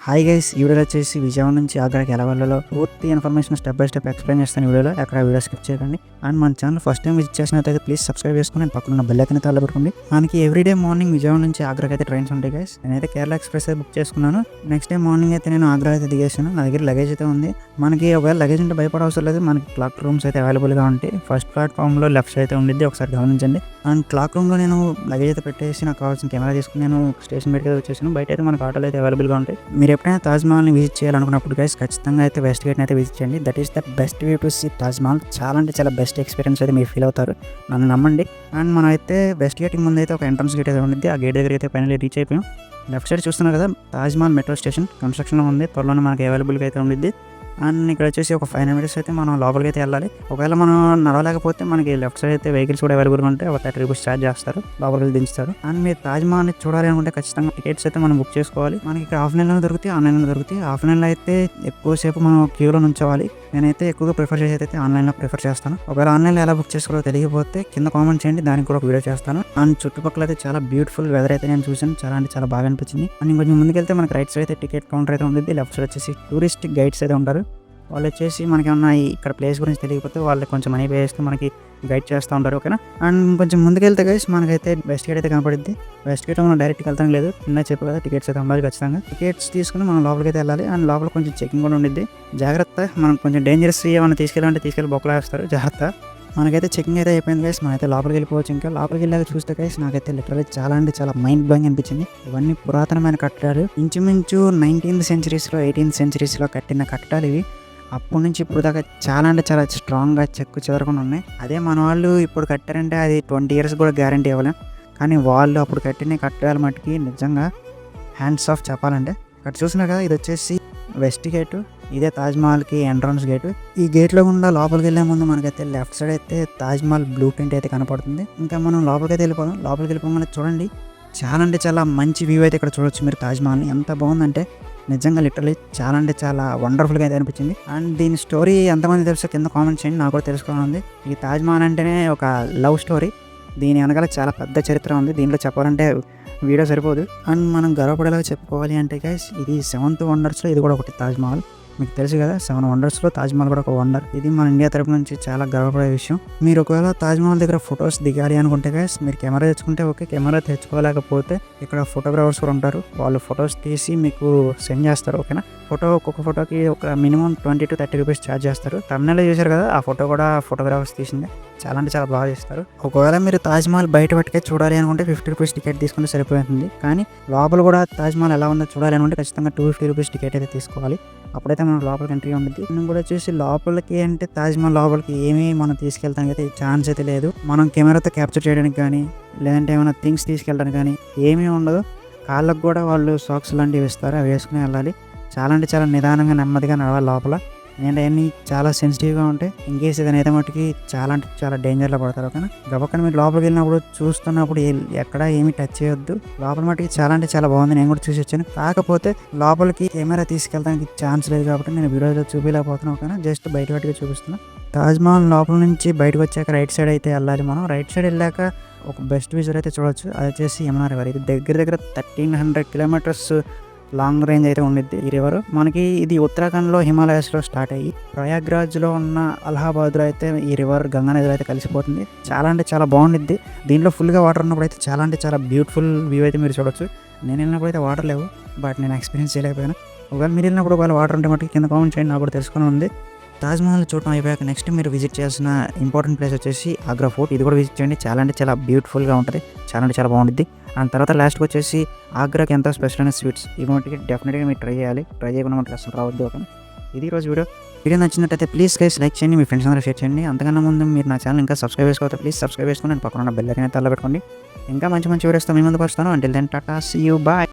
Hi guys, ఈ వీడియోలో వచ్చేసి విజయవాడ నుంచి ఆగ్రాకి ఎలా వెళ్ళాలో పూర్తి information step by step explain చేస్తాను ఈ వీడియోలో. ఎక్కడ వీడియో స్కిప్ చేయకండి. అండ్ మన ఛానల్ ఫస్ట్ టైం విజిట్ చేసినట్లయితే ప్లీజ్ సబ్స్క్రైబ్ చేసుకుని నేను పక్కన బెల్ ఐకాన్ అయితే పెట్టుకోండి. మనకి ఎవ్రీడే మార్నింగ్ విజయవాడ నుంచి ఆగ్రాకి అయితే ట్రైన్స్ ఉంటాయి గైస్. నేనైతే కేరళ ఎక్స్ప్రెస్ అయితే బుక్ చేసుకున్నాను. నెక్స్ట్ డే మార్నింగ్ అయితే నేను ఆగ్రా అయితే దిగేసాను. నా దగ్గర లగేజ్ అయితే ఉంది. మనకి ఒకవేళ లగేజ్ ఉంటే భయపడవసరం లేదు. మనకి క్లాక్ రూమ్స్ అయితే అవైలబుల్గా ఉంటాయి. ఫస్ట్ ప్లాట్ఫామ్లో లెఫ్ట్ సైడ్ అయితే ఉండిద్ది, ఒకసారి గమనించండి. అండ్ క్లాక్ రూమ్లో నేను లగేజ్ అయితే పెట్టేసి నాకు కావాల్సిన కెమెరా తీసుకుని నేను స్టేషన్ బయటకి అయితే వచ్చేసాను. బయట అయితే మనకు ఆటోలు అయితే అవైలబుల్గా ఉంటాయి. మీరు ఎప్పుడైనా తాజ్మహల్ని విజిట్ చేయాలనుకున్నప్పుడు గైస్ ఖచ్చితంగా అయితే వెస్ట్ గేట్ని అయితే విజిట్ చేయండి. That is the best way to see Taj Mahal. చాలా అంటే చాలా బెస్ట్ ఎక్స్పీరియన్స్ అయితే మీరు ఫీల్ అవుతారు, నన్ను నమ్మండి. అండ్ మనం అయితే వెస్ట్ గేట్కి ముందు అయితే ఒక ఎంట్రన్స్ గేట్ అయితే ఉండిద్ది. ఆ గేట్ దగ్గర అయితే ఫైనల్లీ రీచ్ అయిపోయాం. లెఫ్ట్ సైడ్ చూస్తున్నారు కదా, తాజ్మహల్ మెట్రో స్టేషన్ కన్స్ట్రక్షన్లో ఉంది. త్వరలోనే మనకి అవైలబుల్గా అయితే ఉండిద్ది. అండ్ ఇక్కడ వచ్చేసి ఒక 5 minutes అయితే మనం లోపలికి అయితే వెళ్ళాలి. ఒకవేళ మనం నడవలేకపోతే మనకి లెఫ్ట్ సైడ్ అయితే వెహికల్స్ కూడా అవైలబుల్గా ఉంటాయి. ఒక 30 రూపీస్ ఛార్జ్ చేస్తారు, లోపలికి దించుతారు. అండ్ మీరు తాజ్మహల్ని చూడాలి అనుకుంటే ఖచ్చితంగా టికెట్స్ అయితే మనం బుక్ చేసుకోవాలి. మనకి ఇక్కడ ఆఫ్లైన్లో దొరుకుతాయి, ఆన్లైన్లో దొరుకుతాయి. ఆఫ్లైన్లో అయితే ఎక్కువసేపు మనం క్యూలో నుంచోవాలి. నేనైతే ఎక్కువగా ప్రిఫర్ చేసేది అయితే ఆన్లైన్లో ప్రిఫర్ చేస్తాను. ఒకవేళ ఆన్లైన్లో ఎలా బుక్ చేసుకోవాలో తెలియకపోతే కింద కామెంట్ చేయండి, దానికి కూడా ఒక వీడియో చేస్తాను. అండ్ చుట్టుపక్కల అయితే చాలా బ్యూటిఫుల్ వెదర్ అయితే నేను చూసాను. చాలా అంటే చాలా బాగా అనిపించింది. అండ్ ఇంకొంచెం ముందుకెళ్తే మనకి రైట్ సైడ్ అయితే టికెట్ కౌంటర్ అయితే ఉంది. లెఫ్ట్ సైడ్ వచ్చేసి టూరిస్ట్ గైడ్స్ అయితే ఉంటారు. వాళ్ళు వచ్చేసి మనకి ఏమన్నా ఇక్కడ ప్లేస్ గురించి తెలియకపోతే వాళ్ళు కొంచెం మనీ పే చేస్తే మనకి గైడ్ చేస్తూ ఉంటారు, ఓకేనా. అండ్ కొంచెం ముందుకెళ్తే గైస్ మనకైతే వెస్ట్ గేట్ అయితే కనపడుద్ది. వెస్ట్ గేట్లో మనం డైరెక్ట్గా వెళ్తాం లేదు, కింద చెప్పు కదా టికెట్స్ అయితే ఉండాలి ఖచ్చితంగా. టికెట్స్ తీసుకుని మనం లోపలికి అయితే వెళ్ళాలి. అండ్ లోపల కొంచెం చెకింగ్ కూడా ఉండిద్ది, జాగ్రత్త. మనం కొంచెం డేంజరస్ ఏమైనా తీసుకెళ్ళాలంటే తీసుకెళ్ళి బొక్కలు వేస్తారు, జాగ్రత్త. మనకైతే చెకింగ్ అయితే అయిపోయింది గైస్, మనమైతే లోపలికి వెళ్ళిపోవచ్చు. ఇంకా లోపలికి వెళ్ళాక చూస్తే గైస్ నాకైతే లిటరల్లీ చాలా అంటే చాలా మైండ్ బ్లోయింగ్ అనిపించింది. ఇవన్నీ పురాతనమైన కట్టడాలు, ఇంచుమించు 19th centuries 18th centuries కట్టిన కట్టడాలు ఇవి. అప్పటి నుంచి ఇప్పుడు దాకా చాలా అంటే చాలా స్ట్రాంగ్గా చెక్కు చెదరకుండా ఉన్నాయి. అదే మన వాళ్ళు ఇప్పుడు కట్టారంటే అది 20 years కూడా గ్యారంటీ ఇవ్వలేం. కానీ వాళ్ళు అప్పుడు కట్టిన కట్టడాల మట్టుకి నిజంగా హ్యాండ్స్ ఆఫ్ చెప్పాలంటే. అక్కడ చూసినా కదా, ఇది వచ్చేసి వెస్ట్ గేటు, ఇదే తాజ్మహల్కి ఎంట్రన్స్ గేటు. ఈ గేట్లో గుండా లోపలికి వెళ్ళే ముందు మనకైతే లెఫ్ట్ సైడ్ అయితే తాజ్మహల్ బ్లూ ప్రింట్ అయితే కనపడుతుంది. ఇంకా మనం లోపలికి అయితే వెళ్ళిపోదాం. లోపలికి వెళ్ళిపోగానే చూడండి, చాలా అంటే చాలా మంచి వ్యూ అయితే ఇక్కడ చూడొచ్చు మీరు తాజ్మహల్ని. ఎంత బాగుందంటే నిజంగా లిటరలీ చాలా అంటే చాలా వండర్ఫుల్గా అయితే అనిపించింది. అండ్ దీని స్టోరీ ఎంతమంది తెలుసో కింద కామెంట్ చేయండి, నాకు కూడా తెలుసుకోవాలని. ఈ తాజ్మహల్ అంటేనే ఒక లవ్ స్టోరీ. దీని వెనకాల చాలా పెద్ద చరిత్ర ఉంది. దీంట్లో చెప్పాలంటే వీడియో సరిపోదు. అండ్ మనం గర్వపడేలాగా చెప్పుకోవాలి అంటే గైస్, ఇది 7th వండర్స్లో ఇది కూడా ఒకటి తాజ్మహల్. మీకు తెలుసు కదా, 7 వండర్స్లో తాజ్మహల్ కూడా ఒక వండర్. ఇది మన ఇండియా తరపు నుంచి చాలా గర్వపడే విషయం. మీరు ఒకవేళ తాజ్మహల్ దగ్గర ఫొటోస్ దిగాలి అనుకుంటే గైస్, మీరు కెమెరా తెచ్చుకుంటే ఓకే. కెమెరా తెచ్చుకోలేకపోతే ఇక్కడ ఫోటోగ్రాఫర్స్ కూడా ఉంటారు. వాళ్ళు ఫొటోస్ తీసి మీకు సెండ్ చేస్తారు, ఓకేనా. ఒక్కొక్క ఫోటోకి ఒక మినిమం 20 to 30 రూపీస్ ఛార్జ్ చేస్తారు. తమిళనాడులో చూశారు కదా, ఆ ఫోటో కూడా ఫోటోగ్రాఫర్స్ తీసిందే. చాలా అంటే చాలా బాగా చేస్తారు. ఒకవేళ మీరు తాజ్మహల్ బయట పట్టుకే చూడాలి అనుకుంటే 50 రూపీస్ టికెట్ తీసుకుంటే సరిపోతుంది. కానీ లోపల కూడా తాజ్మహల్ ఎలా ఉందో చూడాలి అనుకుంటే ఖచ్చితంగా 250 రూపీస్ టికెట్ అయితే తీసుకోవాలి. అప్పుడైతే మనకు లోపలికి ఎంట్రీ ఉంటుంది. మనం కూడా వచ్చేసి లోపలికి అంటే తాజ్మహల్ లోపలికి ఏమీ మనం తీసుకెళ్తానికి అయితే ఛాన్స్ అయితే లేదు. మనం కెమెరాతో క్యాప్చర్ చేయడానికి కానీ లేదంటే ఏమైనా థింగ్స్ తీసుకెళ్ళడానికి కానీ ఏమీ ఉండదు. కాళ్ళకు కూడా వాళ్ళు సాక్స్ లాంటివి ఇస్తారు, అవి వేసుకుని వెళ్ళాలి. చాలా అంటే చాలా నిదానంగా నెమ్మదిగా నడవాలి లోపల. ఎందుకంటే అన్నీ చాలా సెన్సిటివ్గా ఉంటాయి. ఇంకేస్ ఏదైనా అయితే మట్టుకి చాలా అంటే చాలా డేంజర్లో పడతారు, ఓకేనా. గబక్కన మీరు లోపలికి వెళ్ళినప్పుడు చూస్తున్నప్పుడు ఎక్కడ ఏమీ టచ్ చేయొద్దు. లోపల మట్టుకి చాలా అంటే చాలా బాగుంది, నేను కూడా చూసి వచ్చాను. కాకపోతే లోపలికి కెమెరా తీసుకెళ్ళడానికి ఛాన్స్ లేదు కాబట్టి నేను వీడియోలో చూపించలేకపోతున్నాను, ఓకేనా. జస్ట్ బయట పట్టుగా చూపిస్తున్నాను. తాజ్మహల్ లోపల నుంచి బయటకు వచ్చాక రైట్ సైడ్ అయితే వెళ్ళాలి మనం. రైట్ సైడ్ వెళ్ళాక ఒక బెస్ట్ విజువల్ అయితే చూడొచ్చు. అది వచ్చేసి యమునా రివర్. ఇది దగ్గర 1300 kilometers లాంగ్ రేంజ్ అయితే ఉండిద్ది ఈ రివర్. మనకి ఇది ఉత్తరాఖండ్లో హిమాలయాస్లో స్టార్ట్ అయ్యి ప్రయాగ్రాజ్లో ఉన్న అలహాబాద్లో అయితే ఈ రివర్ గంగా నదిలో అయితే కలిసిపోతుంది. చాలా అంటే చాలా బాగుండిద్ది. దీంట్లో ఫుల్గా వాటర్ ఉన్నప్పుడు అయితే చాలా అంటే చాలా బ్యూటిఫుల్ వ్యూ అయితే మీరు చూడొచ్చు. నేను వెళ్ళినప్పుడు అయితే వాటర్ లేవు, బట్ నేను ఎక్స్పీరియన్స్ చేయలేకపోయాను. ఒకవేళ మీరు వెళ్ళినప్పుడు ఒకవేళ వాటర్ ఉంటే మటుకు కింద కామెంట్ చేయండి, నాకు కూడా తెలుసుకొని ఉంది. తాజ్మహల్ చూడటం అయిపోయాక నెక్స్ట్ మీరు విజిట్ చేయాల్సిన ఇంపార్టెంట్ ప్లేస్ వచ్చేసి ఆగ్రా ఫోర్ట్. ఇది కూడా విజిట్ చేయండి, చాలా అంటే చాలా బ్యూటిఫుల్గా ఉంటుంది, చాలా అంటే చాలా బాగుంటుంది. అండ్ తర్వాత లాస్ట్కి వచ్చేసి ఆగ్రాకి ఎంతో స్పెషల్ అయిన స్వీట్స్. ఈ మటుకి డెఫినెట్గా మీరు ట్రై చేయాలి. ట్రై చేయకుండా మనకి అసలు రావద్దు, ఓకే. ఇది రోజు వీడియో నచ్చినట్టయితే ప్లీజ్ గైస్ లైక్ చేయండి, మీ ఫ్రెండ్స్ అందరూ షేర్ చేయండి. అంతకన్నా ముందు మీరు నా ఛానల్ ఇంకా సబ్స్క్రైబ్ చేసుకోవాలి, ప్లీజ్ సబ్స్క్రైబ్ చేసుకుని నేను పక్కన ఉన్న బెల్ ఐకాన్ అయితే పెట్టుకోండి. ఇంకా మంచి వీడియోస్తో మీ ముందుకు వస్తాను. Until then tata, see you, bye.